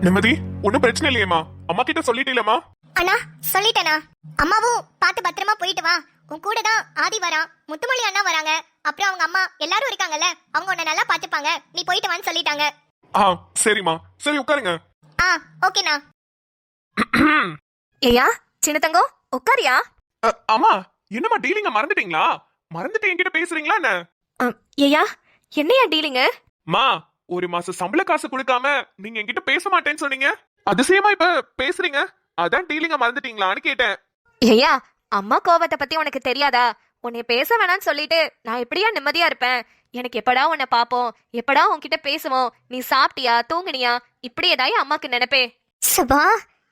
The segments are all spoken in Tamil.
நிம்மதி, ஒன்னும் பிரச்சனை இல்லையேம்மா? அம்மா கிட்ட சொல்லிட்டீலமா? அண்ணா சொல்லிட்டேனா. அம்மாவும் பார்த்து பத்திரமா போயிட்டு வா. உன் கூட தான் ஆதி வரான், முத்துமொழி அண்ணா வராங்க, அப்புறம் அவங்க அம்மா எல்லாரும் இருக்காங்கல்ல, அவங்க உன்னை நல்லா பாத்துப்பாங்க. நீ போயிட்டு வான்னு சொல்லிட்டாங்க. சரிம்மா, சரி உட்காருங்க. ஓகேண்ணா. ஏயா சின்ன தங்கம் உட்காரியா? அம்மா, என்னம்மா டீலிங்க மறந்துட்டீங்களா? மறந்துட்டு என்கிட்ட பேசுறீங்களா என்ன? ஏயா என்னையா டீலிங்க? மா, ஒரு மாசம் சம்பள காசு கொடுக்காம நீங்க என்கிட்ட பேச மாட்டேன்னு சொன்னீங்க. அதிசயமா இப்ப பேசுறீங்க. அதான் டீலிங்க மறந்துட்டீங்களான்னு கேட்டேன். ஏயா அம்மா கோவத்தை பத்தி உனக்கு தெரியாதா? உன்னை பேச வேணான்னு சொல்லிட்டு நான் எப்படியா நிம்மதியா இருப்பேன்? எனக்கு எப்படா உன்னை பாப்போம், எப்படா உன்கிட்ட பேசுவோம், நீ சாப்பிட்டியா தூங்குனியா, இப்படி ஏதாயும் அம்மாக்கு நினைப்பே. சுபா,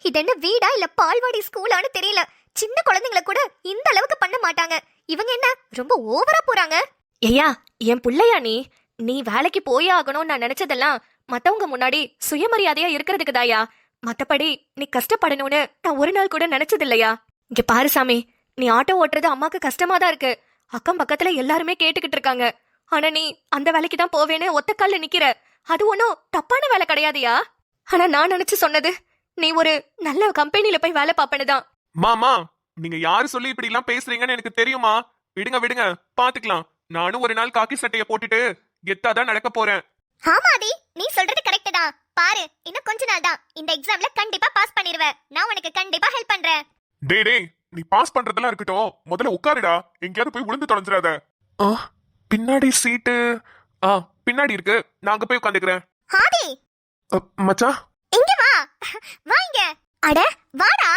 இது என்ன வீடா இல்ல பால்வாடி ஸ்கூலான்னு தெரியல. சின்ன குழந்தைங்கள கூட இந்த அளவுக்கு பண்ண மாட்டாங்க. இவங்க என்ன ரொம்ப ஓவரா போறாங்க. ஏயா என் புள்ளையா நீ? நீ வேலைக்கு போயே ஆகணும்னு நான் நினைச்சதெல்லாம் மத்தவங்க முன்னாடி சுயமரியாதையா இருக்கிறதுக்கு தாயா. மத்தபடி நீ கஷ்டப்படணும்னு நான் ஒரு நாள் கூட நினைச்சது இல்லையா. இங்க பாரு சாமி, நீ ஆட்டோ ஓட்டுறது அம்மாக்கு கஷ்டமா தான் இருக்கு. அக்கம் பக்கத்துல எல்லாருமே கேட்டுக்கிட்டு இருக்காங்க. ஆனா நீ அந்த வேலைக்கு தான் போவேன்னு ஒத்த கால்ல நிக்கிற. அது ஒன்னும் தப்பான வேலை கிடையாதுயா. ஆனா நான் நினைச்சு சொன்னது நீ ஒரு நல்ல கம்பெனில போய் வேலை பாப்பனுதான். மாமா, நீங்க யாரு சொல்லி இப்படி எல்லாம் பேசுறீங்கன்னு எனக்கு தெரியுமா. விடுங்க விடுங்க, பாத்துக்கலாம். நானும் ஒரு நாள் காக்கி சட்டைய போட்டுட்டு கெத்தாதான் நடக்க போறேன். ஆமாடி, நீ சொல்றது கரெக்ட் தான். பாரு, இன்னும் கொஞ்ச நாள் தான். இந்த எக்ஸாம்ல கண்டிப்பா பாஸ் பண்ணிடுவ. நான் உனக்கு கண்டிப்பா ஹெல்ப் பண்றேன். டேய், நீ பாஸ் பண்றதெல்லாம் இருக்கட்டும், முதல்ல உட்காருடா. எங்கேயாவது போய் விழுந்து தொலைஞ்சிடாத. பின்னாடி சீட்டு பின்னாடி இருக்கு, நான் அங்க போய் உட்காந்துக்கிறேன். ஆதி மச்சான், இங்க வா. வா இங்க. அட வாடா.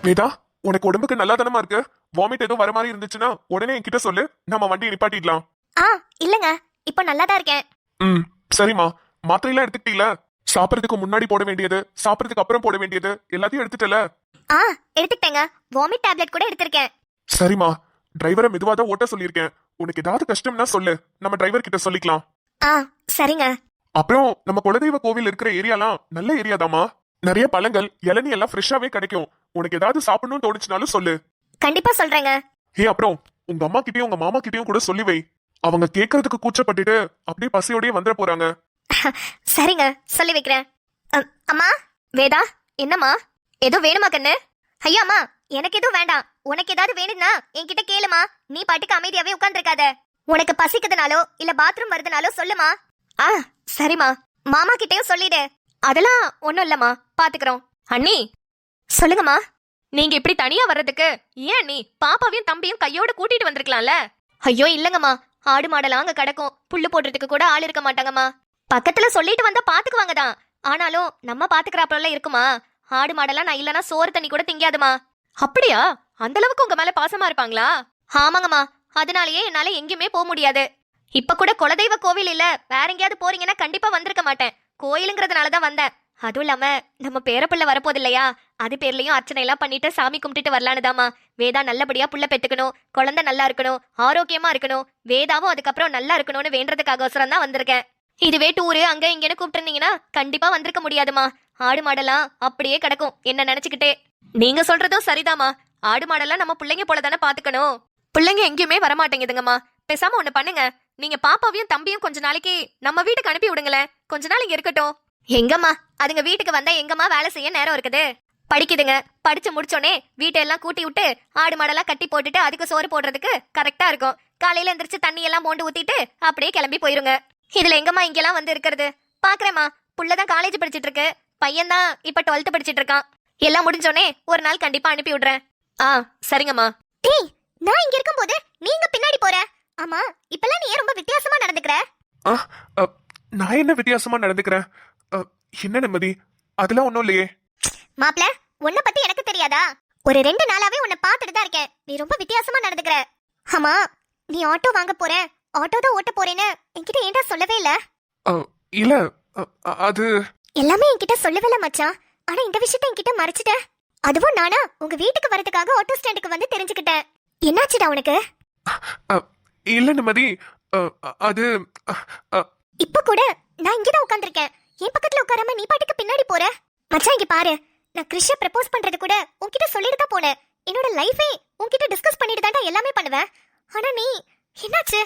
வேதா, உனக்கு உடம்புக்கு நல்லா தானமா இருக்கு? வாமிட் எதுவும் வர மாதிரி இருந்துச்சுன்னா உடனே என்கிட்ட சொல்லு, நம்ம வண்டியை நிப்பாட்டிடலாம். இல்லங்க, இப்போ நல்லா தான் இருக்கேன். சரிம்மா. மாத்திரையெல்லாம் எடுத்துக்கிட்டீல? சாப்பிடறதுக்கு முன்னாடி போட வேண்டியது, சாப்பிடறதுக்கு அப்புறம் போட வேண்டியது எல்லாத்தையும் எடுத்துட்டல? எடுத்துட்டேங்க. வாமிட் டேப்லெட் கூட எடுத்திருக்கேன். சரிம்மா. டிரைவரை மெதுவா தான் ஓட்ட சொல்லியிருக்கேன். உனக்கு ஏதாவது கஷ்டம்னா சொல்லு, நம்ம டிரைவர் கிட்ட சொல்லிக்கலாம். சரிங்க. அப்புறம் நம்ம குலதெய்வ கோவில் இருக்கிற ஏரியாலாம் நல்ல ஏரியா தாமா. நிறைய பழங்கள் இளநீ எல்லாம் ஃப்ரெஷ்ஷாவே கிடைக்கும். உனக்கு ஏதாவது சாப்பிடணும்னு தோணுச்சுனாலும் சொல்லு. கண்டிப்பா சொல்றேங்க. அப்புறம் உங்க அம்மா கிட்டயும் உங்க மாமா கிட்டயும் கூட சொல்லி வை. அவங்க கேட்கறதுக்கு கூச்சப்பட்டுட்டு அப்படியே பசியோடயே வந்துட போறாங்க. சரிங்க, சொல்லி வைக்கிறேன். அம்மா. வேதா, என்னம்மா? ஏதோ வேணுமா கண்ணு? ஐயா அம்மா, எனக்கு எதுவும் வேண்டாம். உனக்கு ஏதாவது வேணும்னா என்கிட்ட கேளுமா. நீ பாட்டுக்கு அமைதியாவே உட்கார்ந்திருக்காத. உனக்கு பசிக்குதுனாலோ இல்ல பாத்ரூம் வருதுனாலோ சொல்லுமா. சரிம்மா. மாமா கிட்டயும் சொல்லிடு. அதெல்லாம் ஒண்ணும் இல்லம்மா, பாத்துக்கிறோம். அண்ணி சொல்லுங்கம்மா. நீங்க இப்படி தனியா வர்றதுக்கு ஏன் நீ பாப்பாவையும் தம்பியும் கையோட கூட்டிட்டு வந்திருக்கலாம்ல? ஐயோ இல்லங்கம்மா, ஆடு மாடெல்லாம் அங்க கிடக்கும். புல்லு போடுறதுக்கு கூட ஆள் இருக்க மாட்டாங்கம்மா. பக்கத்துல சொல்லிட்டு வந்தா பாத்துக்குவாங்க தான். ஆனாலும் நம்ம பாத்துக்கிறாப்பெல்லாம் இருக்குமா? ஆடு மாடெல்லாம் நான் இல்லனா சோறு தண்ணி கூட திங்காதுமா. அப்படியா? அந்த அளவுக்கு உங்க மேல பாசமா இருப்பாங்களா? ஆமாங்கம்மா, அதனாலயே என்னால எங்கேயுமே போக முடியாது. இப்ப கூட குலதெய்வ கோவில் இல்ல, வேற எங்கேயாவது போறீங்கன்னா கண்டிப்பா வந்திருக்க மாட்டேன். கோயிலுங்கிறதுனாலதான் வந்தேன். அதுவும் இல்லாம நம்ம பேரப்பிள்ளை வரப்போது இல்லையா, அது பேர்லயும் அர்ச்சனை எல்லாம் பண்ணிட்டு சாமி கும்பிட்டுட்டு வரலானுதாமா. வேதா நல்லபடியா புள்ள பெத்துக்கணும், குழந்தை நல்லா இருக்கணும், ஆரோக்கியமா இருக்கணும், வேதாவும் அதுக்கப்புறம் நல்லா இருக்கணும்னு வேண்டதுக்காக அவசரம் தான் வந்திருக்கேன். இதுவே டூரு அங்க இங்கன்னு கூப்பிட்டு இருந்தீங்கன்னா கண்டிப்பா வந்திருக்க முடியாதுமா. ஆடு மாடெல்லாம் அப்படியே கிடக்கும் என்ன நினைச்சுக்கிட்டே. நீங்க சொல்றதும் சரிதாமா. ஆடு மாடெல்லாம் நம்ம பிள்ளைங்க போல தானே பாத்துக்கணும். பிள்ளைங்க எங்கேயுமே வரமாட்டேங்குதுங்கம்மா. பேசாம ஒண்ணு பண்ணுங்க, நீங்க பாப்பாவையும் தம்பியும் கொஞ்ச நாளைக்கு நம்ம வீட்டுக்கு அனுப்பி விடுங்களேன். கொஞ்ச நாள் இங்க இருக்கட்டும். எங்கம்மா, அதுங்க வீட்டுக்கு வந்தா எங்கம்மா வேலை செய்ய நேரம் இருக்குது? படிக்குதுங்க. படிச்சு முடிச்சோடனே வீட்டெல்லாம் கூட்டி விட்டு ஆடு மாடெல்லாம் கட்டி போட்டுட்டு அதுக்கு சோறு போடுறதுக்கு கரெக்டா இருக்கும். காலையில எந்திரிச்சு தண்ணி எல்லாம் மோண்டு ஊத்திட்டு அப்படியே கிளம்பி போயிருங்க. இதுல எங்கம்மா இங்கெல்லாம் வந்து இருக்கிறது? பாக்குறேம்மா, புள்ளதான் காலேஜ் படிச்சிட்டு இருக்கு, பையன் தான் இப்ப 12th படிச்சிட்டு இருக்கான். எல்லாம் முடிஞ்சோடனே ஒரு நாள் கண்டிப்பா அனுப்பி விடுறேன். சரிங்கம்மா. டேய், நான் இங்க இருக்கும்போது நீங்க பின்னாடி போற. ஆமா, இப்பெல்லாம் நீ ரொம்ப வித்தியாசமா நடந்துக்கிற. நான் என்ன வித்தியாசமா நடந்துக்கிறேன்? என்ன நிம்மதி, அதெல்லாம் ஒண்ணும் இல்லையே. மாப்ள, உன்னை பத்தி எனக்கு தெரியாதா? ஒரு 2 நாளாவே உன்னை பார்த்துட்டு தான் இருக்கேன். நீ ரொம்ப வித்தியாசமா நடந்துக்கிற. ஆமா, நீ ஆட்டோ வாங்க போற, ஆட்டோ தான் ஓட்ட போறேன்னு என்கிட்ட ஏன்டா சொல்லவே இல்ல? இல்ல, அது எல்லாமே என்கிட்ட சொல்லவே இல்ல மச்சான். ஆனா இந்த விஷயத்தை என்கிட்ட மறைச்சிட்ட. அதுவும் நானா உங்க வீட்டுக்கு வரதுக்காக ஆட்டோ ஸ்டாண்டுக்கு வந்து தெரிஞ்சுக்கிட்டேன். என்னாச்சுடா உனக்கு? இல்ல நிம்மதி, அது இப்ப கூட நான் இங்கதான் உட்கார்ந்திருக்கேன். என் பக்கத்துல உட்காராம நீ பாட்டுக்கு பின்னாடி போற. மச்சான் இங்க பாரு, நான் கிறிஷ ப்ரப்போஸ் பண்றது கூட உன்கிட்ட சொல்லிட்டு தான் போனேன். என்னோட லைஃபே உன்கிட்ட டிஸ்கஸ் பண்ணிட்டு தான் எல்லாமே பண்ணுவேன். ஆனா நீ என்னாச்சு?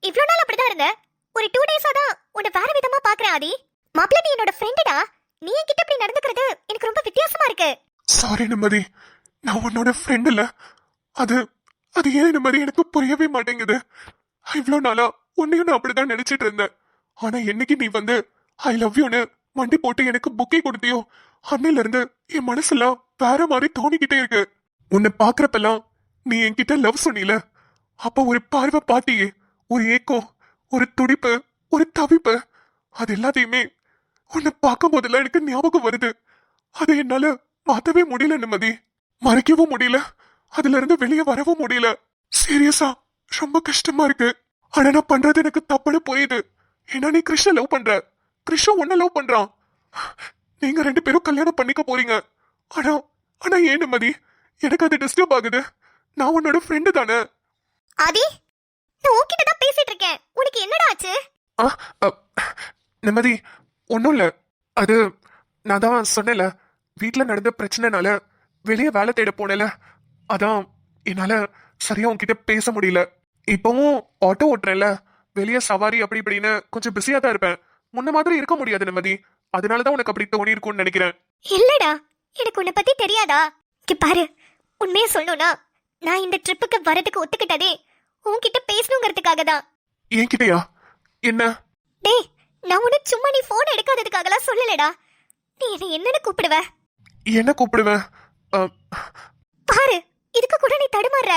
இவ்ளோ நாள் அப்படிதான் இருந்த. ஒரு 2 டேஸா தான் உன்னை வேற விதமா பாக்குறேன் ஆதி. மாப்பிள்ள நீ என்னோட ஃப்ரெண்டுடா. நீ என்கிட்ட இப்படி நடந்துக்கிறது எனக்கு ரொம்ப வித்தியாசமா இருக்கு. சாரி நிம்மதி, நான் உன்னோட ஃப்ரெண்ட் இல்ல. அது அது ஏன் நிம்மதி எனக்கு புரியவே மாட்டேங்குது. இவ்வளவு நாளா உன்னையும் நான் அப்படிதான் நினைச்சிட்டு இருந்தேன். ஆனா என்னைக்கு நீ வந்து ஐ லவ் யூன்னு வண்டி போட்டு எனக்கு புக்கே கொடுத்தியோ அன்னையில இருந்து என் மனசெல்லாம் வேற மாதிரி தோணிக்கிட்டே இருக்கு. உன்னை பாக்குறப்பெல்லாம் நீ என்கிட்ட லவ் சொன்னீல, அப்ப ஒரு பார்வை பாத்தியே, ஒரு ஏக்கம், ஒரு துடிப்பு, ஒரு தவிப்பு, அது எல்லாத்தையுமே உன்னை பார்க்கும் போதெல்லாம் எனக்கு ஞாபகம் வருது. அதை என்னால மாத்தவே முடியல நிம்மதி, மறைக்கவும் முடியல, அதுல இருந்து வெளியே வரவும் முடியல. சீரியஸா ரொம்ப கஷ்டமா இருக்கு. ஆனா நான் பண்றது எனக்கு தப்புன்னு புரியுது. ஏன்னா நீ கிருஷ்ண லவ் பண்ற, கிருஷ்ண உன்ன லவ் பண்றான். நீங்க 2 பேரும் கல்யாணம் பண்ணிக்க போறீங்க. ஆனா ஆனா ஏன் நிம்மதி, எனக்கு அது டிஸ்டர்ப் ஆகுது. நான் உன்னோட ஃப்ரெண்டு தானே. ஆதி, நான் உன்கிட்ட தான் பேசிட்டு இருக்கேன். உனக்கு என்னடா ஆச்சு? நிம்மதி ஒன்றும் இல்லை. அது நான் தான் சொன்னேன்ல, வீட்டில் நடந்த பிரச்சனைனால வெளியே வேலை தேட போனேல, அதான் என்னால் சரியா உன்கிட்ட பேச முடியல. இப்போவும் ஆட்டோ ஓட்டுறேன்ல, வெளியே சவாரி அப்படி இப்படின்னு கொஞ்சம் பிஸியாக தான் இருப்பேன். முன்ன மாதிரி இருக்க முடியாது நிம்மதி. அதனால தான் உனக்கு அப்படி தோணி இருக்கும்னு நினைக்கிறேன். இல்லடா, எனக்கு உன்னை பத்தி தெரியாதா? இங்க பாரு, உண்மையை சொல்லணும்னா நான் இந்த ட்ரிப்புக்கு வரதுக்கு ஒத்துக்கிட்டதே உன்கிட்ட பேசணுங்கிறதுக்காக தான். என்கிட்டயா? என்ன? டேய், நான் உன்னை சும்மா நீ போன் எடுக்காததுக்காகலாம் சொல்லலடா. நீ என்ன என்னன்னு கூப்பிடுவ? என்ன கூப்பிடுவேன்? பாரு, இதுக்கு கூட நீ தடுமாறுற.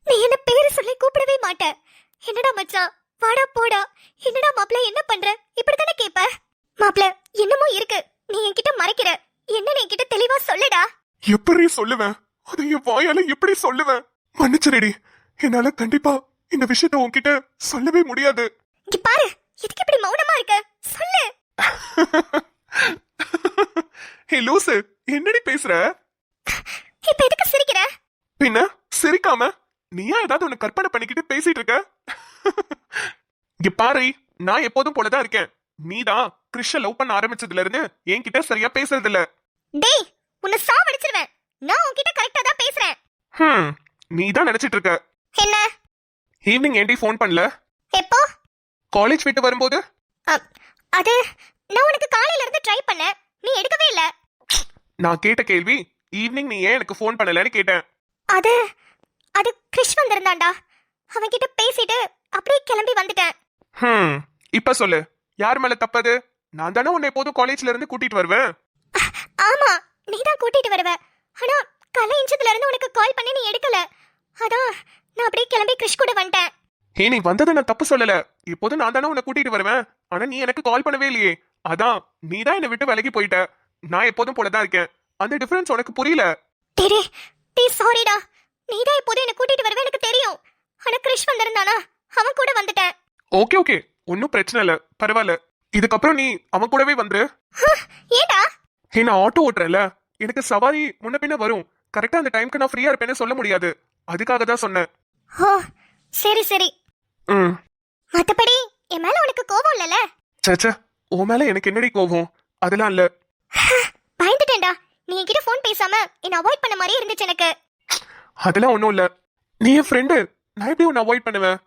நீ என்ன பேரு சொல்லி கூப்பிடவே மாட்ட. என்னடா மச்சான், வாடா போடா, என்னடா மாப்ள என்ன பண்ற, இப்படித்தானே கேப்ப. மாப்ள என்னமோ இருக்கு, நீ என்கிட்ட மறைக்கிற. என்னன்னு என்கிட்ட தெளிவா சொல்லுடா. எப்படி சொல்லுவேன்? அதை என் வாயால எப்படி சொல்லுவேன்? மன்னிச்சிரடி, என்னால கண்டிப்பா இந்த விஷயத்த உன்கிட்ட சொல்லவே முடியாது. இங்க பாரு, எதுக்கு இப்படி மௌனமா இருக்க? சொல்லு. ஹே லூசு, என்னடி பேசுற? இப்ப எதுக்கு சிரிக்கிற? பின்ன சிரிக்காம நீயா ஏதாவது ஒண்ணு கற்பனை பண்ணிக்கிட்டு பேசிட்டு இருக்க? இங்க பாரு, நான் எப்போதும் போலதான் இருக்கேன். நீதான் கிருஷ்ண லவ் பண்ண ஆரம்பிச்சதுல இருந்து என்கிட்ட சரியா பேசுறது இல்ல. டேய், உன்னை சாவடிச்சிருவேன். நான் உன்கிட்ட கரெக்டா தான் பேசுறேன். நீதான் நினைச்சிட்டு இருக்க. என்ன? ஈவினிங் ஏண்டி ஃபோன் பண்ணல? எப்போ? காலேஜ் விட்டு வரும்போது. அது நான் உனக்கு காலையில இருந்து ட்ரை பண்ணேன், நீ எடுக்கவே இல்ல. நான் கேட்ட கேள்வி, ஈவினிங் நீ ஏன் எனக்கு ஃபோன் பண்ணலன்னு கேட்டேன். அது அது கிருஷ் வந்திருந்தான்டா. அவன் கிட்ட பேசிட்டு அப்படியே கிளம்பி வந்துட்டேன். இப்ப சொல்லு, யார் மேல தப்பது? நான் தானே உன்னை எப்போதும் காலேஜ்ல இருந்து கூட்டிட்டு வருவேன். ஆமா, நீ தான் கூட்டிட்டு வருவ. ஆனா கலைஞ்சதுல இருந்து உனக்கு கால் பண்ணி நீ எடுக்கல. அதான் நான் அப்படியே கிளம்பி கிருஷ் கூட வந்துட்டேன். நீ வந்ததை நான் தப்பு சொல்லல. இப்போதும் நான் தானே உன்னை கூட்டிட்டு வருவேன். ஆனா நீ எனக்கு கால் பண்ணவே இல்லையே. அதான் நீ தான் என்னை விட்டு விலகி போயிட்ட. நான் எப்போதும் போலதான் இருக்கேன். அந்த டிஃபரன்ஸ் உனக்கு புரியல. டேய் சாரிடா. நீ தான் எப்போதும் என்ன கூட்டிட்டு வருவே எனக்கு தெரியும். ஆனா கிருஷ் வந்திருந்தானா, அவன் கூட வந்துட்டேன். ஓகே, ஒன்னும் பிரச்சனை இல்ல, பரவாயில்ல. இதுக்கப்புறம் நீ அவன் கூடவே வந்துரு. ஏடா? நான் ஆட்டோ ஓட்டுறேன்ல, எனக்கு சவாரி முன்ன பின்ன வரும். கரெக்டா அந்த டைம்க்கு நான் ஃப்ரீயா இருப்பேன்னு சொல்ல முடியாது. அதுக்காக தான் சொன்னேன். ஓ சரி. மத்தபடி என் மேல உனக்கு கோவம் இல்லல? சச்சா, உன் மேல எனக்கு என்னடி கோவம்? அதெல்லாம் இல்ல. பயந்துட்டேன்டா. நீ என்கிட்ட ஃபோன் பேசாம என்ன அவாய்ட் பண்ண மாதிரி இருந்துச்சு எனக்கு. அதெல்லாம் ஒண்ணும் இல்ல. நீ என் ஃப்ரெண்டு, நான் எப்படி உன்னை அவாய்ட் பண்ணுவேன்?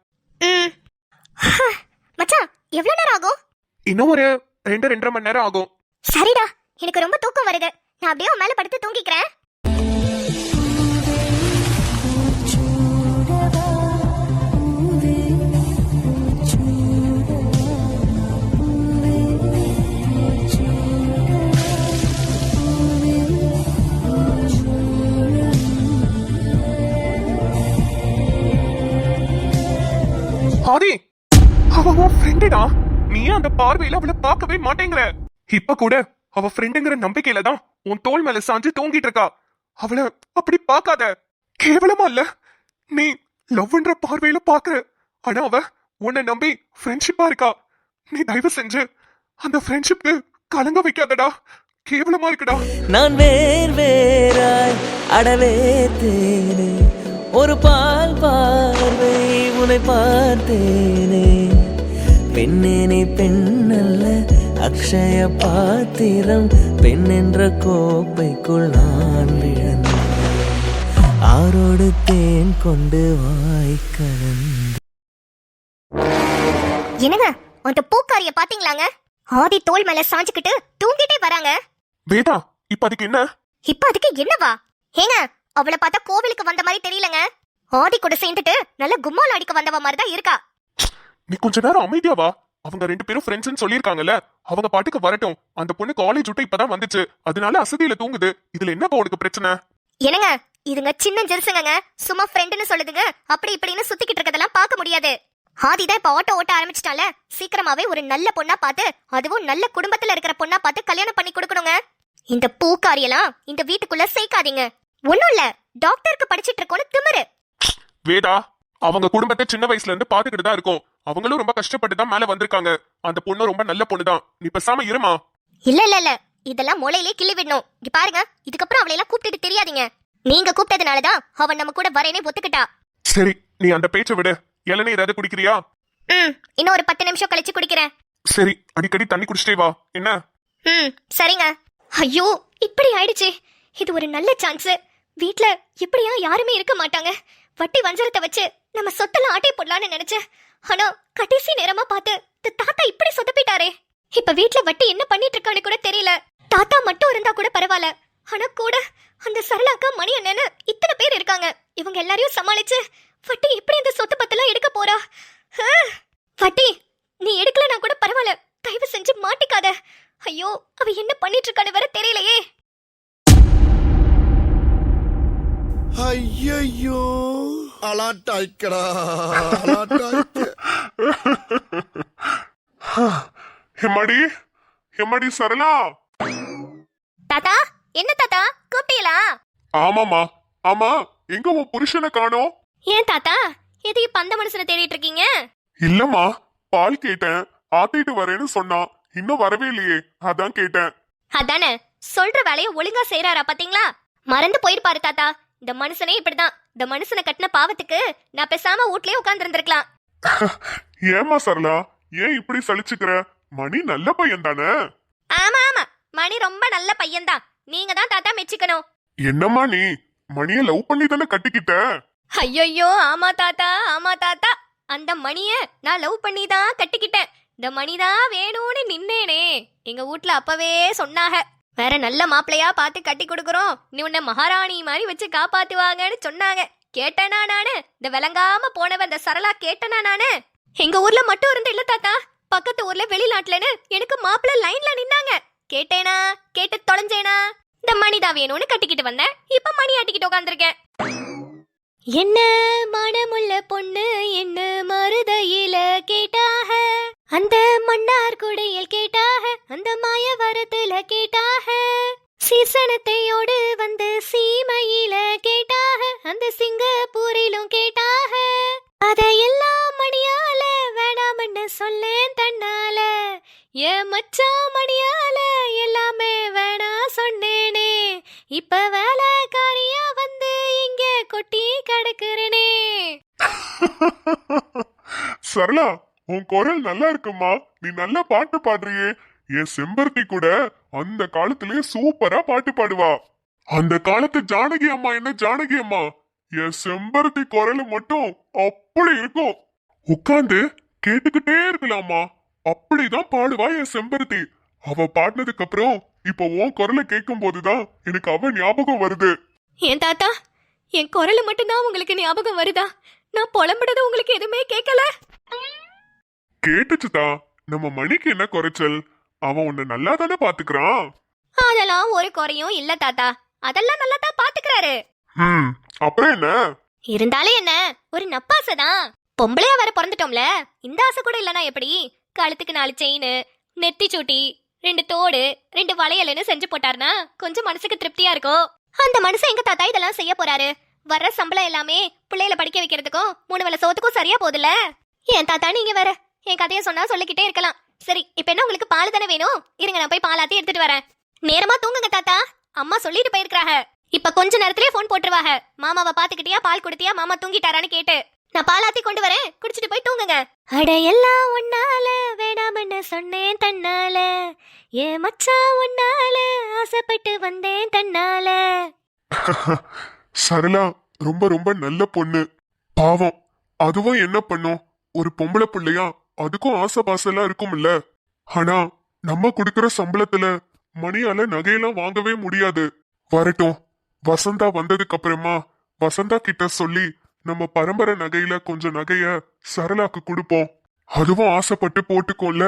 மச்சான், எவ்வளவு நேரம் ஆகும்? இன்னும் ஒரு 2-2.5 மணி நேரம் ஆகும். சரிடா, எனக்கு ரொம்ப தூக்கம் வருது. நான் அப்படியே உன் மேல படுத்து தூங்கிக்கிறேன். ஆதி, அவ உன் ஃப்ரெண்டுடா. நீ அந்த பார்வையில அவளை பார்க்கவே மாட்டேங்கிற. இப்ப கூட அவ ஃப்ரெண்டுங்கிற நம்பிக்கையில தான் உன் தோள் மேல சாஞ்சு தூங்கிட்டு இருக்கா. அவளை அப்படி பார்க்காத. கேவலமா இல்ல? நீ லவ்ன்ற பார்வையில பாக்குற, ஆனா அவ உன்னை நம்பி ஃப்ரெண்ட்ஷிப்பா இருக்கா. நீ தயவு செஞ்சு அந்த ஃப்ரெண்ட்ஷிப்க்கு கலங்க வைக்காதடா. கேவலமா இருக்குடா. நான் வேறாய் அடவே தேனே, ஒரு பால் பார்வை உன்னை பார்த்தேனே. பெண்ணேனே பெண்ணல்ல அக்ஷய பாத்திரம், பெண் என்ற கோப்பைக்குள் நான் விழுந்தேன். ஆரோடு தேன் கொண்டு வாய்க்கலந்து. என்னங்க, உன்கிட்ட பூக்காரிய பாத்தீங்களாங்க? ஆதி தோள் மேல சாஞ்சுக்கிட்டு தூங்கிட்டே வராங்க. வேதா இப்ப அதுக்கு என்ன? இப்ப அதுக்கு என்னவா? ஏங்க, அவளை பார்த்தா கோவிலுக்கு வந்த மாதிரி தெரியலங்க. ஆதி கூட சேர்ந்துட்டு நல்ல கும்மால் அடிக்க வந்தவ மாதிரி தான் இருக்கா. நீ கொஞ்ச நேரம் அமைதியா வா. அவங்க 2 பேரும் ஃப்ரெண்ட்ஸ்னு சொல்லிருக்காங்கல்ல, அவங்க பாட்டுக்கு வரட்டும். அந்த பொண்ணு காலேஜ் விட்டு இப்பதான் வந்துச்சு, அதனால அசதியில தூங்குது. இதுல என்னப்பா உனக்கு பிரச்சனை? என்னங்க, இதுங்க சின்ன ஜெருசுங்க, சும்மா ஃப்ரெண்டுன்னு சொல்லுதுங்க. அப்படி இப்படின்னு சுத்திக்கிட்டு இருக்கதெல்லாம் பார்க்க முடியாது. ஆதிதான் இப்ப ஆட்டோ ஓட்ட ஆரம்பிச்சிட்டால, சீக்கிரமாவே ஒரு நல்ல பொண்ணா பார்த்து, அதுவும் நல்ல குடும்பத்துல இருக்கிற பொண்ணா பார்த்து கல்யாணம் பண்ணி கொடுக்கணுங்க. இந்த பூக்காரியெல்லாம் இந்த வீட்டுக்குள்ள சேர்க்காதீங்க. ஒண்ணும் இல்ல, டாக்டருக்கு படிச்சிட்டு இருக்கோன்னு திமிரு. வேதா, அவங்க குடும்பத்தை சின்ன வயசுல இருந்து பாத்துக்கிட்டு தான் இருக்கும். அவங்களும் ரொம்ப கஷ்டப்பட்டு தான் மேல வந்திருக்காங்க. அந்த பொண்ணு ரொம்ப நல்ல பொண்ணுதான். நீ பேசாம இருமா. இல்ல இல்ல இல்ல, இதெல்லாம் முளையிலே கிள்ளி விடணும். இங்க பாருங்க, இதுக்கப்புறம் அவளை எல்லாம் கூப்பிட்டு தெரியாதீங்க. நீங்க கூப்பிட்டதுனாலதான் அவன் நம்ம கூட வரேனே ஒத்துக்கிட்டா. சரி, நீ அந்த பேச்சை விடு. இளநீ ஏதாவது குடிக்கிறியா? இன்னும் ஒரு 10 நிமிஷம் கழிச்சு குடிக்கிறேன். சரி, அடிக்கடி தண்ணி குடிச்சிட்டே வா. என்ன? சரிங்க. ஐயோ, இப்படி ஆயிடுச்சு. இது ஒரு நல்ல சான்ஸ். வீட்ல இப்படியா யாருமே இருக்க மாட்டாங்க. வட்டி வஞ்சரத்தை வச்சு நம்ம சொத்தெல்லாம் ஆட்டை போடலான்னு நினைச்சேன். ஆனா கடைசி நேரமா பார்த்து இந்த தாத்தா இப்படி சொதப்பிட்டாரே. இப்ப வீட்ல வட்டி என்ன பண்ணிட்டு இருக்கான்னு கூட தெரியல. தாத்தா மட்டும் இருந்தா கூட பரவாயில்ல, ஆனா கூட அந்த சரளாக்கா, மணி அண்ணன்னு இத்தனை பேர் இருக்காங்க. இவங்க எல்லாரையும் சமாளிச்சு வட்டி இப்படி இந்த சொத்து பத்தெல்லாம் எடுக்க போறா. வட்டி நீ எடுக்கலனா கூட பரவாயில்ல, தயவு செஞ்சு மாட்டிக்காத. ஐயோ, அவ என்ன பண்ணிட்டு இருக்கான்னு வேற தெரியலையே. ஐயோ, அலாட்டாய்க்கடா, அலாட்டாய்க்க. எம்மாடி சரளா. தாத்தா, என்ன தாத்தா கூப்பிட்டீங்களா? ஆமாமா. ஆமா, எங்க உன் புருஷனை காணோம்? ஏன் தாத்தா, எதுக்கு பந்த மனுஷனை தேடிட்டு இருக்கீங்க? இல்லம்மா, பால் கேட்டேன், ஆத்திட்டு வரேன்னு சொன்னான். இன்னும் வரவே இல்லையே, அதான் கேட்டேன். அதானே, சொல்ற வேலையை ஒழுங்கா செய்யறாரா பாத்தீங்களா? மறந்து போயிருப்பாரு தாத்தா. இந்த மனுஷனே இப்படிதான். இந்த மனுஷனை கட்டின பாவத்துக்கு நான் பேசாம வீட்லயே உட்கார்ந்து இருந்திருக்கலாம். ஏமா சரளா, ஏன் இப்படி சலிச்சுக்கிற? மணி நல்ல பையன் தானே? ஆமா ஆமா, மணி ரொம்ப நல்ல பையன்தான். நீங்க தான் தாத்தா மெச்சிக்கணும். என்னம்மா நீ மணிய லவ் பண்ணி தானே கட்டிக்கிட்ட? ஐயோ, ஆமா தாத்தா, ஆமா தாத்தா. அந்த மணிய நான் லவ் பண்ணி தான் கட்டிக்கிட்டேன். இந்த மணிதான் வேணும்னு நின்னேனே. எங்க வீட்ல அப்பவே சொன்னாங்க, வேற நல்ல மாப்பிள்ளையா பார்த்து கட்டி கொடுக்கறோம், நீ உன்னை மகாராணி மாதிரி வச்சு காப்பாத்துவாங்கன்னு சொன்னாங்க. கேட்டனா நானு? இந்த விளங்காம போனவ இந்த சரளா கேட்டனா நானு? எங்க ஊர்ல மட்டும் இருந்து இல்ல தாத்தா, பக்கத்து ஊர்ல வெளிநாட்டுலன்னு எனக்கு மாப்பிள்ளை லைன்ல நின்னாங்க. கேட்டேனா? கேட்டு தொலைஞ்சேனா? இந்த மணிதான் வேணும்னு கட்டிக்கிட்டு வந்தேன். இப்ப மணி ஆட்டிக்கிட்டு உட்காந்துருக்கேன். என்ன மனமுள்ள பொண்ணு என்ன மருதையில கேட்டாக, அந்த மன்னார் குடையில் கேட்டாக, அந்த மாயவரத்துல கேட்டாக, சீசனத்தையோடு வந்து சீமையில கேட்டாக, அந்த சிங்கப்பூரிலும் கேட்டாக. அதையெல்லாம் மணியால வேணாம்னு சொல்லேன் தன்னால, ஏன் மச்சான் மணியால எல்லாமே வேணா சொன்னேனே. இப்ப வேலைக்காரியா வந்து இங்க கொட்டி கிடக்குறேனே. சரளா, உன் குரல் நல்லா இருக்குமா. நீ நல்லா பாட்டு பாடுறியே. என் செம்பருத்தி கூட அந்த காலத்திலேயே சூப்பரா பாட்டு பாடுவா. அந்த காலத்து ஜானகி அம்மா என்ன ஜானகி அம்மா, என் செம்பருத்தி குரல் மட்டும் அப்படி இருக்கும். உட்கார்ந்து கேட்டுக்கிட்டே இருக்கலாமா. அப்படிதான் பாடுவா என் செம்பருத்தி. அவ பாடினதுக்கு அப்புறம் இப்ப உன் குரலை கேட்கும் போதுதான் எனக்கு அவ ஞாபகம் வருது. ஏன் தாத்தா, என் குரல் மட்டும்தான் உங்களுக்கு ஞாபகம் வருதா? நான் புலம்புறது உங்களுக்கு எதுவுமே கேட்கல? கேட்டுச்சுதா. நம்ம மணிக்கு என்ன குறைச்சல்? அவன் உன்னை நல்லா தானே பாத்துக்கிறான். அதெல்லாம் ஒரு குறையும் இல்ல தாத்தா, அதெல்லாம் நல்லா தான் பாத்துக்கிறாரு. அப்புறம் என்ன? இருந்தாலும் என்ன, ஒரு நப்பாசைதான். பொம்பளையா வேற பிறந்துட்டோம்ல, இந்த ஆசை கூட இல்லனா எப்படி? கழுத்துக்கு 4 செயின், நெத்தி சூட்டி, 2 தோடு, 2 வளையல்னு செஞ்சு போட்டாருனா கொஞ்சம் மனசுக்கு திருப்தியா இருக்கும். அந்த மனுஷன் எங்க தாத்தா இதெல்லாம் செய்ய போறாரு? வர்ற சம்பளம் எல்லாமே பிள்ளைகளை படிக்க வைக்கிறதுக்கும் 3 வேளை சோத்துக்கும் சரியா போகுதுல்ல. ஏன் தாத்தா நீங்க வேற என் கதையை சொன்னா சொல்லிக்கிட்டே இருக்கலாம். சரி, இப்ப என்ன உங்களுக்கு பால் தானே வேணும்? இருங்க, நான் போய் பாலாத்தி எடுத்துட்டு வரேன். நேரமா தூங்குங்க தாத்தா, அம்மா சொல்லிட்டு போயிருக்காங்க. இப்ப கொஞ்ச நேரத்திலே போன் போட்டுருவாங்க. மாமாவை பாத்துக்கிட்டியா, பால் கொடுத்தியா, மாமா தூங்கிட்டாரான்னு கேட்டு. நான் பாலாத்தி கொண்டு வரேன், குடிச்சிட்டு போய் தூங்குங்க. அட எல்லாம் ஒன்னால வேணாம்னு சொன்னேன் தன்னால, ஏ மச்சான் உன்னால ஆசைப்பட்டு வந்தேன் தன்னால. சரளா ரொம்ப ரொம்ப நல்ல பொண்ணு. பாவம், அதுவும் என்ன பண்ணும்? ஒரு பொம்பளை பிள்ளையா, அதுக்கும் ஆசை பாசெல்லாம் இருக்கும்ல. ஆனா நம்ம கொடுக்கிற சம்பளத்துல மணியால நகையெல்லாம் வாங்கவே முடியாது. வரட்டும், வசந்தா வந்ததுக்கு அப்புறமா வசந்தா கிட்ட சொல்லி நம்ம பரம்பரை நகையில கொஞ்சம் நகைய சரளாக்கு கொடுப்போம். அதுவும் ஆசைப்பட்டு போட்டுக்கோல.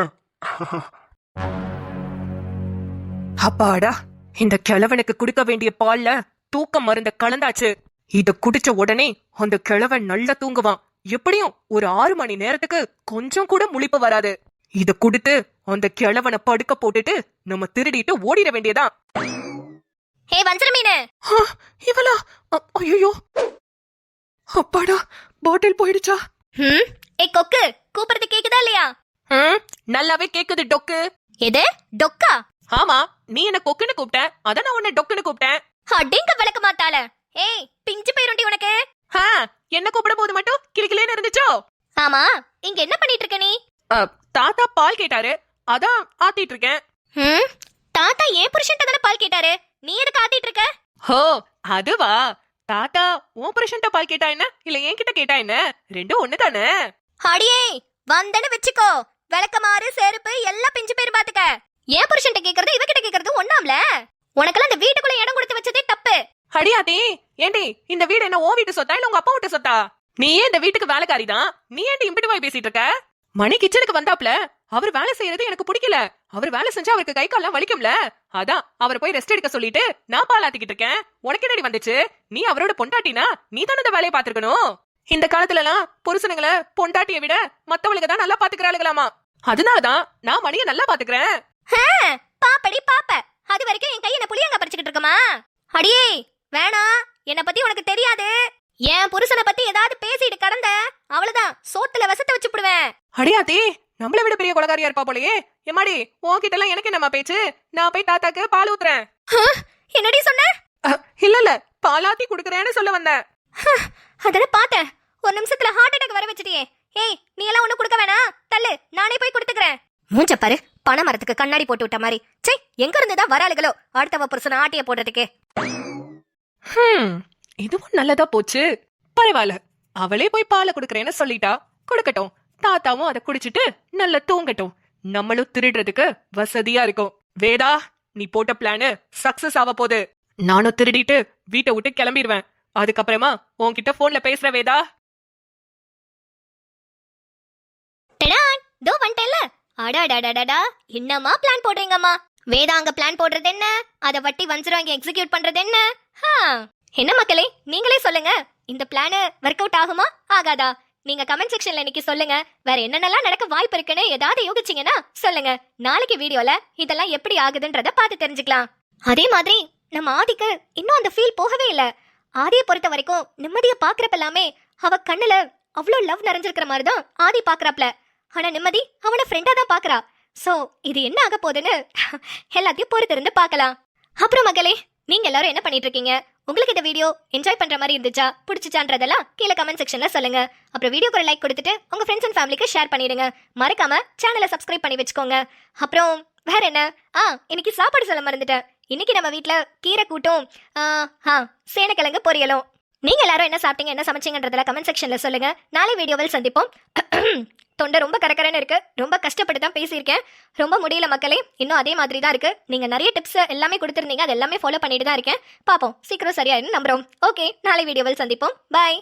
அப்பாடா, இந்த கிழவனுக்கு கொடுக்க வேண்டிய பால்ல தூக்க மருந்த கலந்தாச்சு. இத குடிச்ச உடனே அந்த கிழவன் நல்லா தூங்குவான். எப்படியும் ஒரு 6 மணி நேரத்துக்கு கொஞ்சம் கூட முழிப்பு வராது. இத குடுத்து அந்த கிழவனை படுக்க போட்டுட்டு நம்ம திருடிட்டு ஓடிட வேண்டியதான். ஹே வஞ்சர மீனு, இவளா? ஐயோ, அப்பாடா, பாட்டில் போயிடுச்சா? ஏ கொக்கு, கூப்பிடுறது கேக்குதா இல்லையா? நல்லாவே கேக்குது டொக்கு. எது டொக்கா? ஆமா, நீ என்ன கொக்குன்னு கூப்பிட்ட, அதான் நான் உன்னை டொக்குன்னு கூப்பிட்டேன். அடிங்க விளக்க மாட்டாள. ஏய் பிஞ்சு போயிருண்டி உனக்கு. என்ன கூப்பிட போது மட்டும் கிளிக்கிலேன்னு இருந்துச்சோ? ஆமா, இங்க என்ன பண்ணிட்டு இருக்க நீ? தாத்தா பால் கேட்டாரு, அதான் ஆத்திட்டு இருக்கேன். தாத்தா ஏன் புருஷன்ட்ட தானே பால் கேட்டாரு, நீ எதுக்கு ஆத்திட்டு இருக்க? ஹோ, அதுவா? தாத்தா உன் புருஷன்ட்ட பால் கேட்டா என்ன, இல்ல என்கிட்ட கேட்டா என்ன? ரெண்டும் ஒண்ணுதானே. அடியே வந்தன வெச்சுக்கோ, விளக்கமாறு செருப்பு எல்லாம் பிஞ்சு போயிரு பாத்துக்க. ஏன் புருஷன்ட்ட கேக்குறது இவகிட்ட கேக்குறது ஒண்ணாம்ல. உனக்கெல்லாம் இந்த வீட்டுக்குள்ள இடம் கொடுத்து வச்சதே தப்பு. அடியாத்தி, ஏண்டி இந்த வீடு என்ன உன் வீட்டு சொத்தா இல்ல உங்க அப்பா வீட்டு சொத்தா? நீ ஏன் இந்த வீட்டுக்கு வேலைக்காரிதான், நீ ஏன்டி இம்பிட்டு போய் பேசிட்டு இருக்க? மணி கிச்சனுக்கு வந்தாப்ல, அவர் வேலை செய்யறது எனக்கு பிடிக்கல. அவர் வேலை செஞ்சா அவருக்கு கை கால்லாம் வலிக்கும்ல, அதான் அவரை போய் ரெஸ்ட் எடுக்க சொல்லிட்டு நான் பாலாத்திக்கிட்டு இருக்கேன். உனக்கு என்னடி வந்துச்சு? நீ அவரோட பொண்டாட்டினா நீ தானே இந்த வேலையை பாத்துருக்கணும். இந்த காலத்துல எல்லாம் புருஷனுங்களை பொண்டாட்டிய விட மத்தவளுக்கு தான் நல்லா பாத்துக்கிறாளுகளாமா. அதனாலதான் நான் மணியை நல்லா பாத்துக்கிறேன். பாப்படி பாப்ப, அது வரைக்கும் என் கை என்ன புளியங்க பறிச்சுக்கிட்டு இருக்கமா? அடியே வேணா, என்ன பத்தி உனக்கு தெரியாது. என் புருஷனை பத்தி ஏதாவது பேசிட்டு கடந்த அவ்வளவுதான், சோத்துல விஷத்தை வச்சு விடுவேன். அடியாத்தி, நம்மள விட பெரிய கொலகாரியா இருப்பா போலயே. எம்மாடி, உன்கிட்ட எல்லாம் எனக்கு என்னமா பேச்சு? நான் போய் தாத்தாக்கு பால் ஊத்துறேன். என்னடி சொன்ன? இல்ல, பாலாத்தி குடுக்கறேன்னு சொல்ல வந்தேன். அதன பார்த்தேன், ஒரு நிமிஷத்துல ஹார்ட் அட்டாக் வர வச்சிட்டியே. ஏய் நீ எல்லாம் ஒண்ணு கொடுக்க வேணாம், தள்ளு, நானே போய் கொடுத்துக்கிறேன். மூஞ்ச பாரு, பனை மரத்துக்கு கண்ணாடி போட்டு விட்ட மாதிரி. சே, எங்க இருந்துதான் வராளுகளோ அடுத்தவ புருஷன் ஆட்டிய போடுறதுக்கு. இதுவும் நல்லதா போச்சு. பரவாயில்ல, அவளே போய் பாலை குடுக்கறேன்னு சொல்லிட்டா, கொடுக்கட்டும். தாத்தாவும் அதை குடிச்சிட்டு நல்லா தூங்கட்டும். நம்மளும் திருடுறதுக்கு வசதியா இருக்கும். வேதா, நீ போட்ட பிளான் சக்சஸ் ஆக போகுது. நானும் திருடிட்டு வீட்டை விட்டு கிளம்பிடுவேன். அதுக்கப்புறமா உன்கிட்ட போன்ல பேசுற வேதா. தோ வந்துட்டேன்ல. அடாடாடாடா, என்னமா பிளான் போடுறீங்கம்மா? வேதா அங்க பிளான் போடுறது என்ன, அத வட்டி வஞ்சிரம் அங்க எக்ஸிக்யூட் பண்றது என்ன? என்ன மக்களே, நீங்களே சொல்லுங்க, இந்த பிளான் ஒர்க் அவுட் ஆகுமா ஆகாதா? நீங்க கமெண்ட் செக்ஷன்ல இன்னைக்கு சொல்லுங்க. வேற என்னென்னலாம் நடக்க வாய்ப்பு இருக்குன்னு ஏதாவது யோசிச்சீங்கன்னா சொல்லுங்க. நாளைக்கு வீடியோல இதெல்லாம் எப்படி ஆகுதுன்றத பார்த்து தெரிஞ்சுக்கலாம். அதே மாதிரி நம்ம ஆதிக்கு இன்னும் அந்த ஃபீல் போகவே இல்ல. ஆதியை பொறுத்த வரைக்கும் நிம்மதியை பாக்குறப்ப எல்லாமே அவ கண்ணுல அவ்வளோ லவ் நிறைஞ்சிருக்கிற மாதிரி தான் ஆதி பாக்குறாப்ல. ஆனா நிம்மதி அவனை ஃப்ரெண்டா தான் பாக்குறா. சோ இது என்ன ஆக போகுதுன்னு எல்லாத்தையும் பொறுத்திருந்து பார்க்கலாம். அப்புறம் மகளே, நீங்க எல்லாரும் என்ன பண்ணிட்டு இருக்கீங்க? உங்களுக்கு இந்த வீடியோ என்ஜாய் பண்ற மாதிரி இருந்துச்சா, பிடிச்சிச்சான்றதெல்லாம் கீழே கமெண்ட் செக்ஷன்ல சொல்லுங்க. அப்புறம் வீடியோக்கு ஒரு லைக் கொடுத்துட்டு உங்க ஃப்ரெண்ட்ஸ் அண்ட் ஃபேமிலிக்கு ஷேர் பண்ணிடுங்க. மறக்காம சேனலை சப்ஸ்கிரைப் பண்ணி வச்சுக்கோங்க. அப்புறம் வேற என்ன, இன்னைக்கு சாப்பாடு சொல்ல மறந்துட்டேன். இன்னைக்கு நம்ம வீட்ல கீரை கூட்டும் சேனக்கிழங்கு பொரியலும். நீங்க எல்லாரும் என்ன சாப்பிட்டீங்க, என்ன சமைச்சீங்கன்றதுல கமெண்ட் செக்ஷன்ல சொல்லுங்க. நாளை வீடியோவில் சந்திப்போம். தொண்டை ரொம்ப கரகரன்னு இருக்கு, ரொம்ப கஷ்டப்பட்டு தான் பேசியிருக்கேன். ரொம்ப முடியல மக்களே, இன்னும் அதே மாதிரி தான் இருக்கு. நீங்க நிறைய டிப்ஸ் எல்லாமே கொடுத்துருந்தீங்க, அது எல்லாமே ஃபாலோ பண்ணிட்டு தான் இருக்கேன். பாப்போம், சீக்கிரம் சரியாயிருந்து நம்புறோம். ஓகே, நாளை வீடியோவில் சந்திப்போம். பாய்.